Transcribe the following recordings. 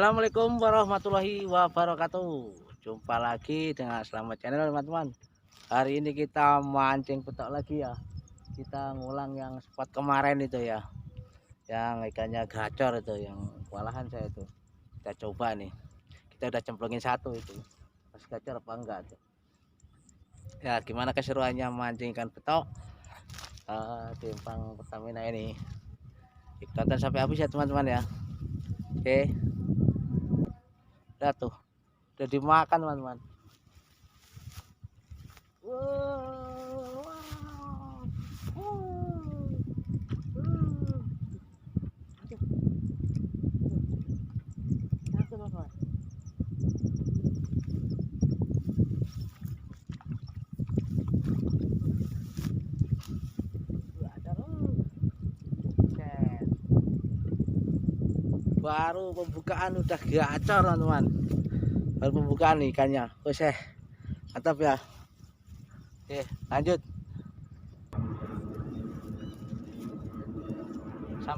Assalamualaikum warahmatullahi wabarakatuh. Jumpa lagi dengan Selamat Channel teman-teman. Hari ini kita mancing petok lagi ya. Kita ngulang yang spot kemarin itu ya. Yang ikannya gacor itu, yang walahan saya itu. Kita coba nih. Kita udah cemplungin satu itu. Pas gacor apa enggak tuh. Ya, gimana keseruannya mancing ikan petok di Empang Pertamina ini. Ikutan sampai habis ya teman-teman ya. Oke. Udah tuh. Udah dimakan teman-teman. Wow, baru pembukaan udah gacor teman-teman. Baru pembukaan nih ikannya. Oke, mantap ya. Oke, lanjut.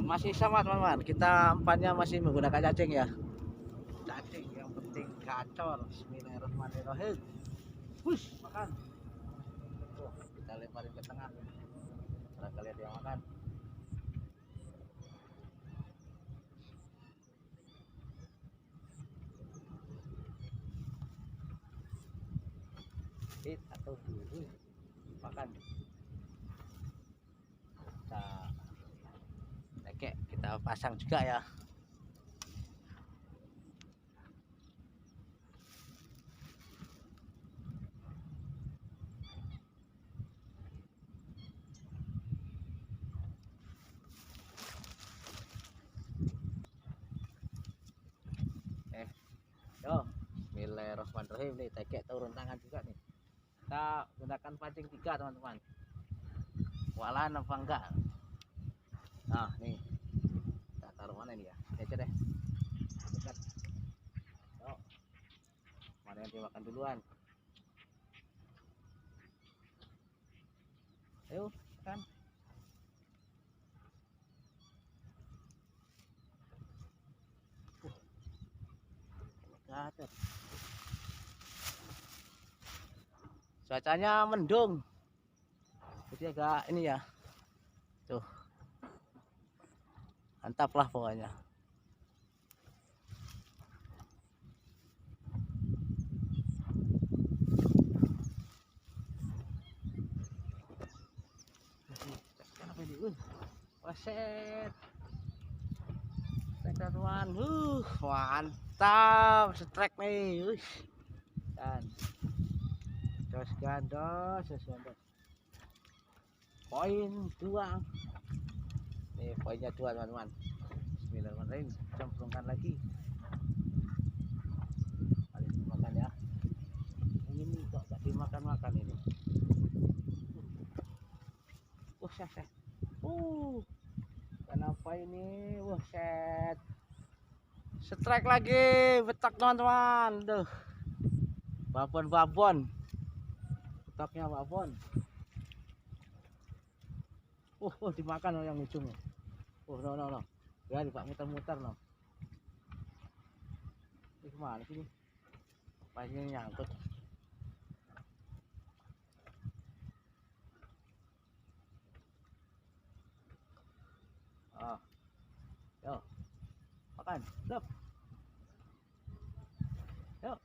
Masih sama teman-teman, kita umpannya masih menggunakan cacing ya. Cacing yang penting gacor. Bismillahirrahmanirrahim. Push, makan. Kita lemparin ke tengah. Barangkali ada yang makan. Hit atau dulu makan. Kita pasang juga ya. Yo, Bismillahirrahmanirrahim nih, tekek turun tangan juga nih. Kita gunakan pancing 3 teman-teman. Walahan apa enggak? Nah, nih. Kita taruh mana nih ya? Ini aja deh. Dekat. Yo. Mana yang dimakan duluan? Ayo, kan. Gacor. Cuacanya mendung. Jadi agak ini ya. Tuh. Mantap lah pokoknya. Waset. Teman. Mantap. Strike nih. Dan jos gandos. Poin 2. Nih poinnya 2 teman-teman. Bismillahirrahmanirrahim. Cemplungkan lagi. Paling dimakan ya. Ini kok gak dimakan ini. Set. Kenapa ini? Set. Strike lagi, betak teman-teman. Duh. Babon. Betaknya babon. Dimakan yang ujung. No. Ya, dipak muter-muter no. Ini kemana sih? Paling nyangkut. Yo. Makan. Stop. Yo.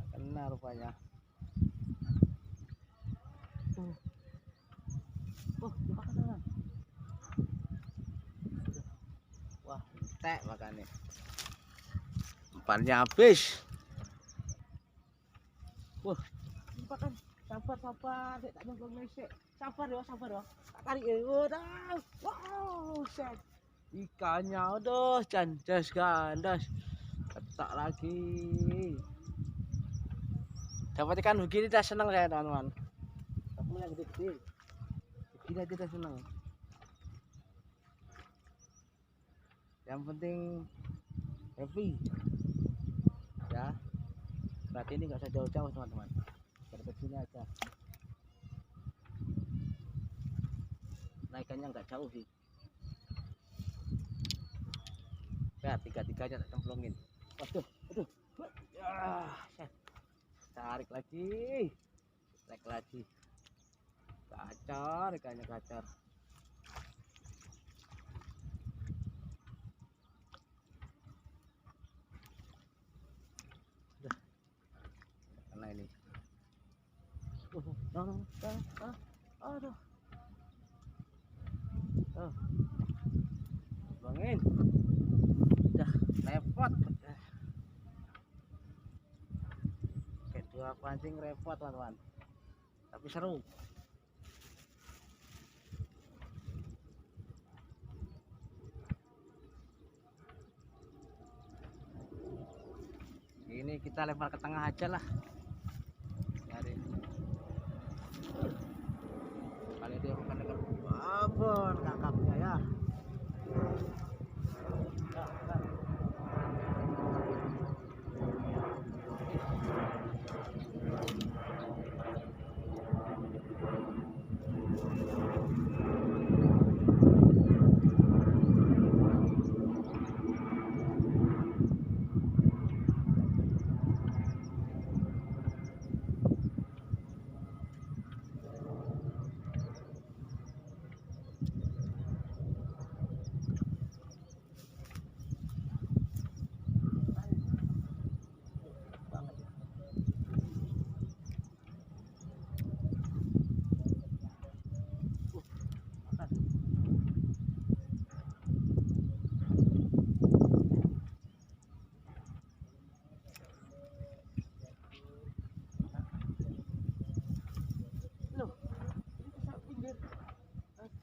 Kena rupanya. Dimakan teman. Wah, tek makannya. Umpannya habis. Dimakan. Sabar. Tak nyemplung mesek. Sabar ya. Tak tarik ya. Wow, set. Ikannya aduh, jos gandos. Ketak lagi. Dapat ikan begini dah senang saya teman-teman. Tapi yang gede-gede. Begini aja dah senang. Yang penting happy. Ya. Berarti ini nggak usah jauh-jauh teman-teman. Dekat sini aja. Nah, ikannya nggak jauh sih. Ya, tiga-tiganya tak cemplungin. Waduh, aduh. Ya, tarik lagi. Tarik lagi. Gacor, ikannya gacor. Udah, kena ini. Aduh. Bangin. Udah repot. Kayak dua pancing repot, teman-teman. Tapi seru. Ini kita lempar ke tengah aja lah. Cari. Kali dia bukan dekat babon kakapnya ya.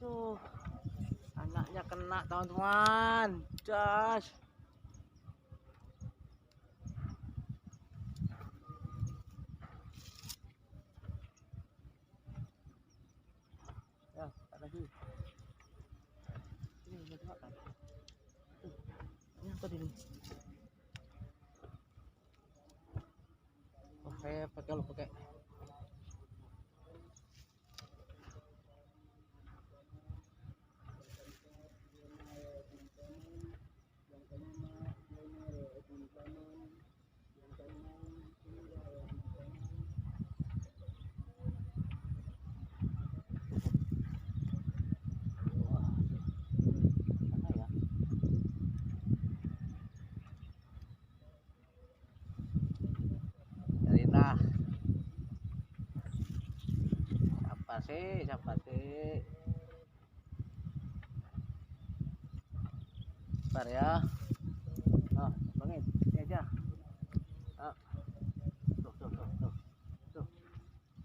Aduh, anaknya kena, teman-teman. Jas. Ya, tak lagi. Ini udah makan. Ini apa ini? Oh, saya pakai lo pakai. Nah, siapa sih? Bentar ya. Oh, bangin, ini aja. Oh. Tuh.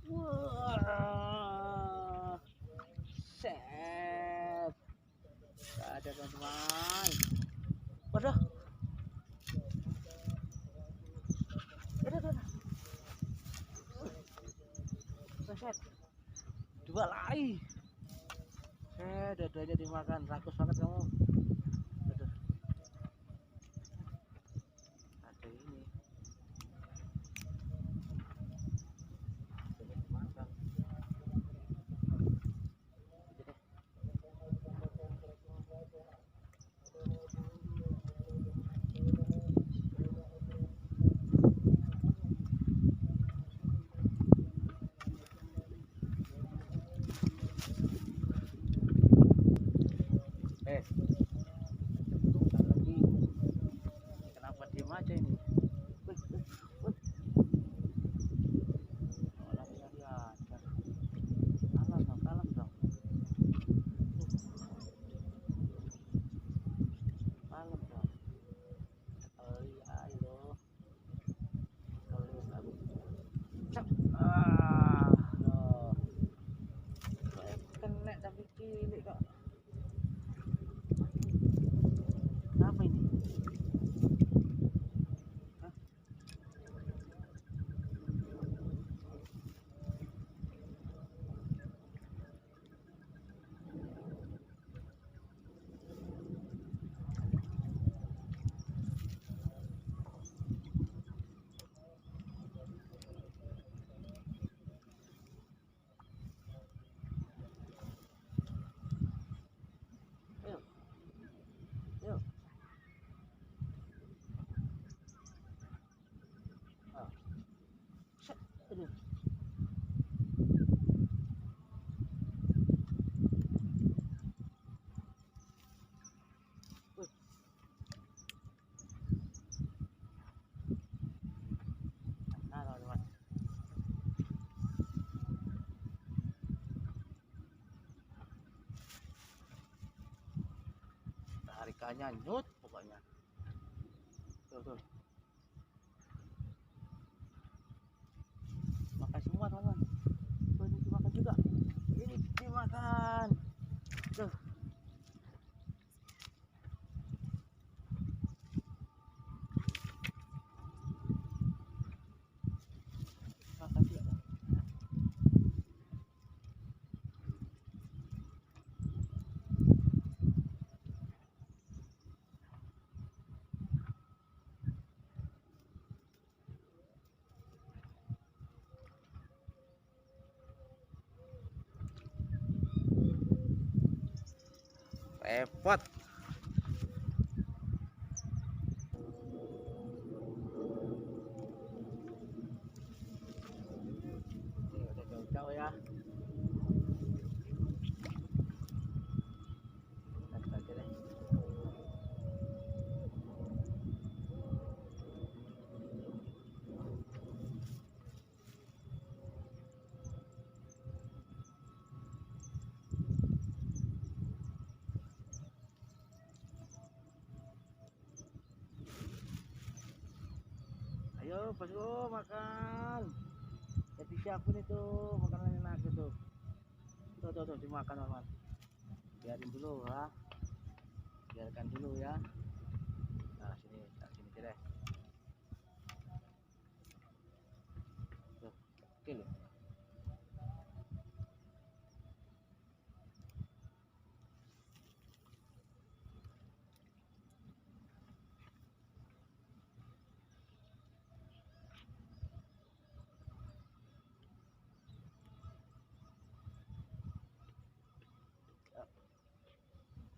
Wah, set. Ada, teman-teman. Waduh. Set. Dua lagi. Dua-duanya dimakan. Rakus banget kamu. Aduh. Ada ini. Coba dimakan. ikannya nyut pokoknya. Tuh tuh, makan semua teman-teman. Tuh, ini dimakan juga, ini dimakan tuh. Makan juga. Repot. Ini udah jauh-jauh ya. Lanjut aja deh. Ayo bosku makan. Jadi siapin itu makanan enak gitu. Tuh dimakan teman. Biarin dulu ya. Biarkan dulu ya. Nah sini aja deh. Tuh, oke loh.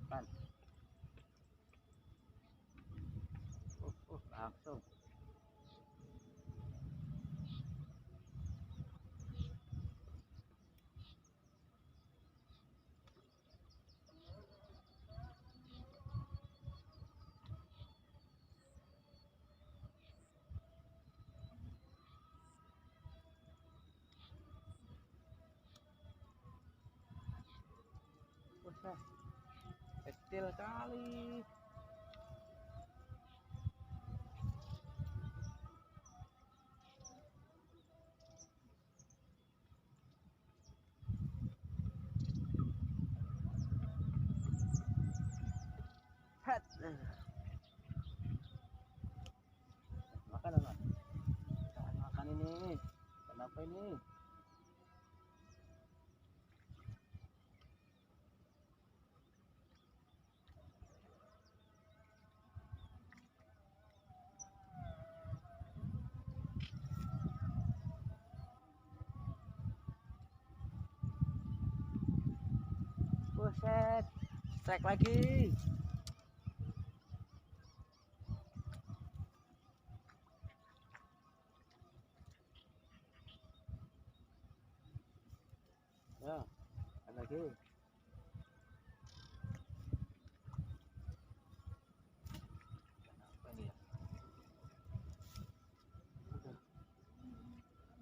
Kan. Langsung. Buset, kecil kali. Hat. Makan apa? Jangan makan ini. Kenapa ini? Buset, strike lagi. Ya, ada lagi. Apa ini ya?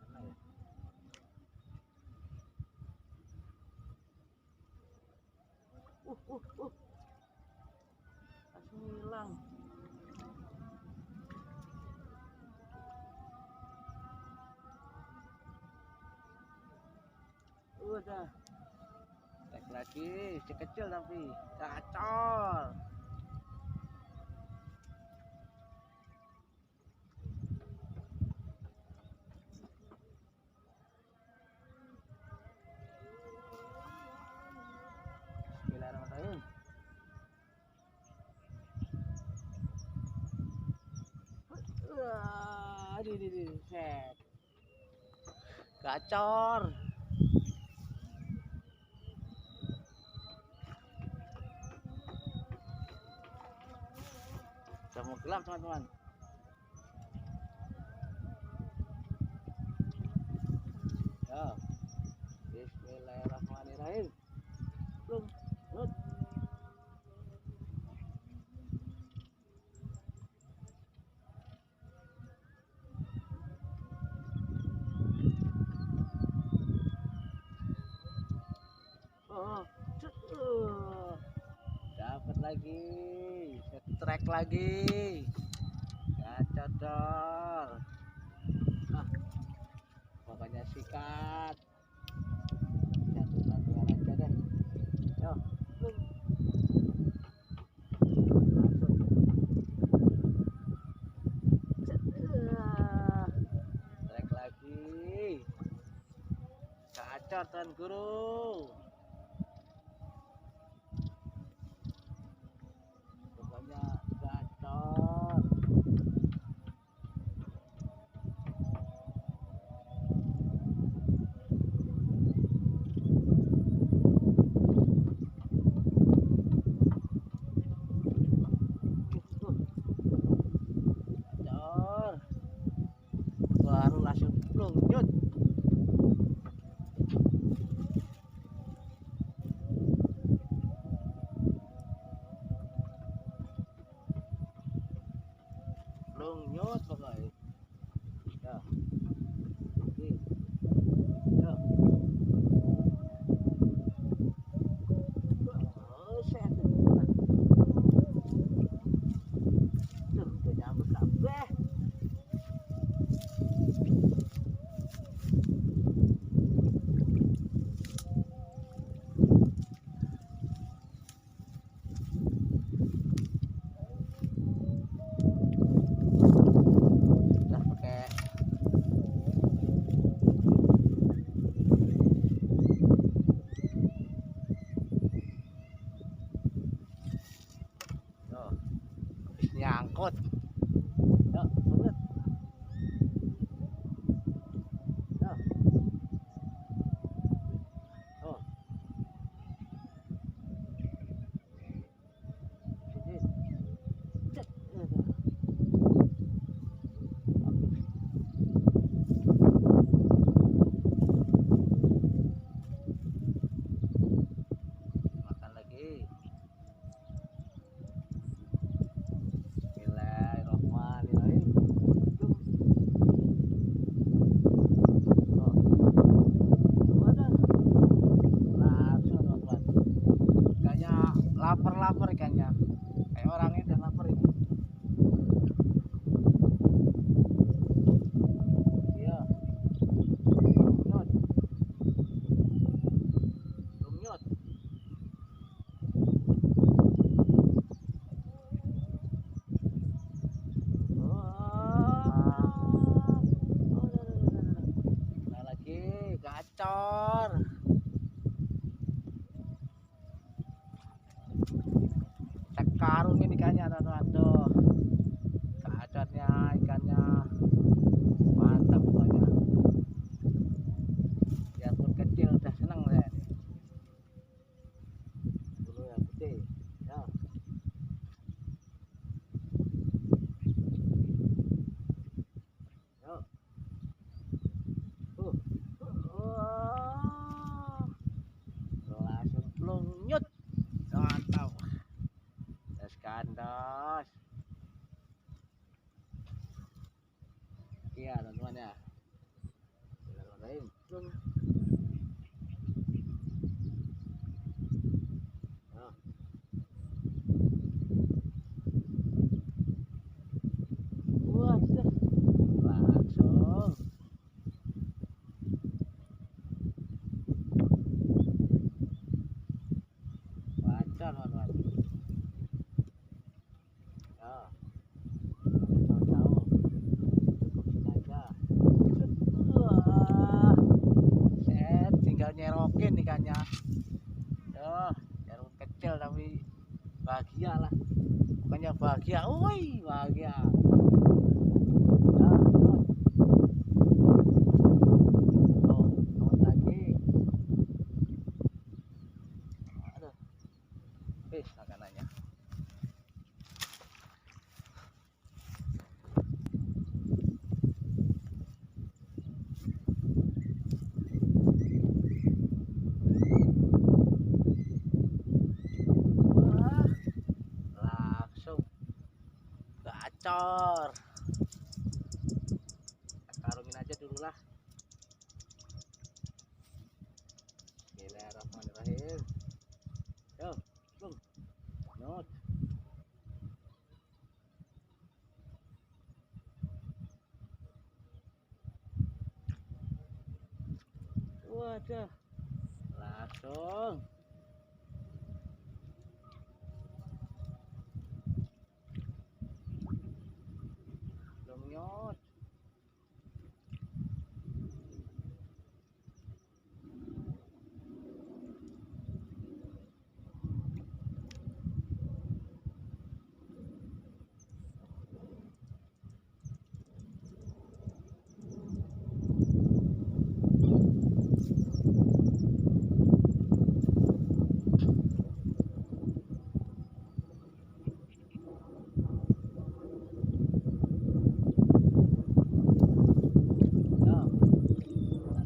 Mana ya? Langsung hilang. Udah. Strike lagi, si kecil tapi gacor. Bismillahirrahmanirrahim. Di set. Gacor. Udah mau gelap teman-teman. Ya. Bismillahirrahmanirrahim. Belum. Belum. Oh, dapat lagi. trek lagi, gacor dor. Nah, pokoknya sikat, jatuh latihan aja deh. Yo, trek lagi, gacor tuan guru. Pokoknya gacor. Gacor. Baru langsung lunjut. Lunjut pokoknya. Ya. Oke. Ya. Oh, set. Tuh, udah nyambut kabeh. Udah pakai tuh, habis nyangkut. Yo, banget. Yo. Oh, sini. Cet. Makan lagi. Bismillahirrahmanirrahim. Oh, waduh. Langsung teman-teman. Ikannya lapar ikannya. Kayak orangnya udah lapar ini. Iya. Lumnyot. Lumnyot. Nah, lagi gacor. Sekarung ini ikannya teman-teman tuh. Gacornya ikannya mantap pokoknya. Biarpun kecil udah seneng saya nih. Dulu yang gede. Ya. Yo. Oh. Langsung lunjut. Mantap. Das kandas. Iya teman-teman ya. Bismillahirrahmanirrahim. Plung. Ya. Waduh. Langsung. Gacor teman-teman. Ya. Jauh-jauh. Cukup sini aja. Wah. Set, tinggal nyerokin ikannya. Yo, jarum kecil tapi bahagia lah. Pokoknya bahagia. Woi, bahagia. Ya, terus. Oh, turun lagi. Aduh, habis makanannya. Wah, langsung gacor. Karungin aja dulu lah. Bismillahirrahmanirrahim. Yo, bung, not. Waduh, langsung lumnyot.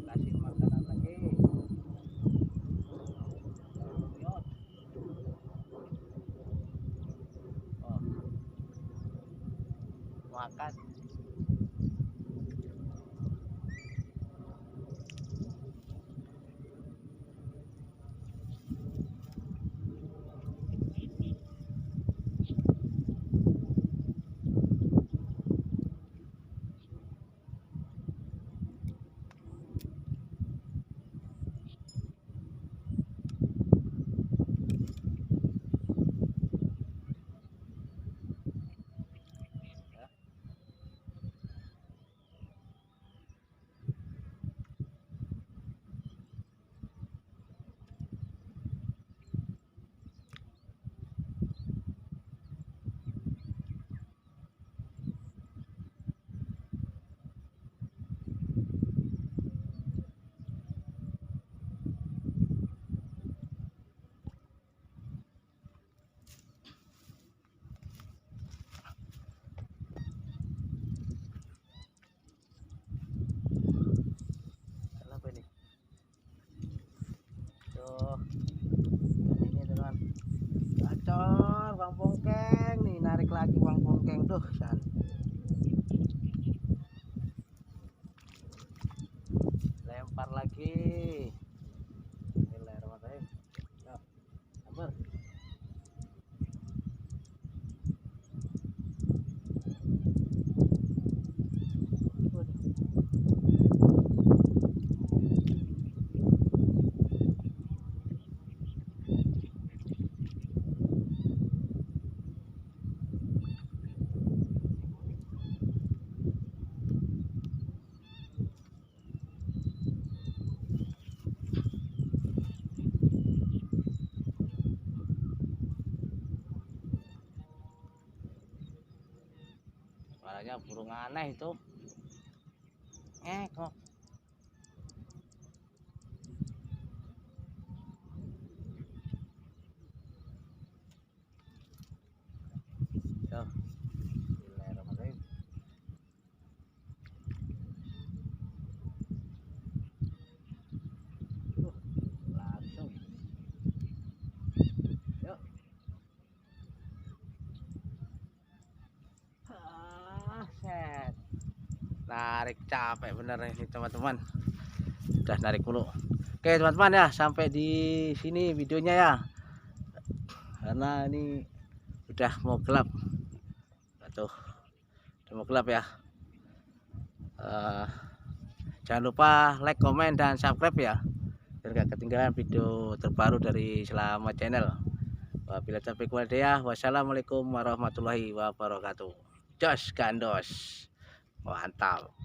Kasih makanan lagi. Lumnyot. Oh, makan. Apa ini? Tuh, ini teman. Gacor, Bang Pongkeng nih, narik lagi Bang Pongkeng tuh, san. Lempar lagi. Bismillahirrahmanirrahim. Yuk, sabar. Suaranya burung aneh itu. Kok. Tuh, bismillahirrahmanirrahim. Langsung. Yuk. Set. Narik capek bener ini teman-teman. Udah narik mulu. Oke teman-teman ya, sampai di sini videonya ya. Karena ini udah mau gelap. Tuh, udah mau gelap ya. Jangan lupa like, komen, dan subscribe ya, biar gak ketinggalan video terbaru dari Selamat Channel. Wabillahi taufiq wal hidayah. Wassalamualaikum warahmatullahi wabarakatuh. Jos gandos, mantap.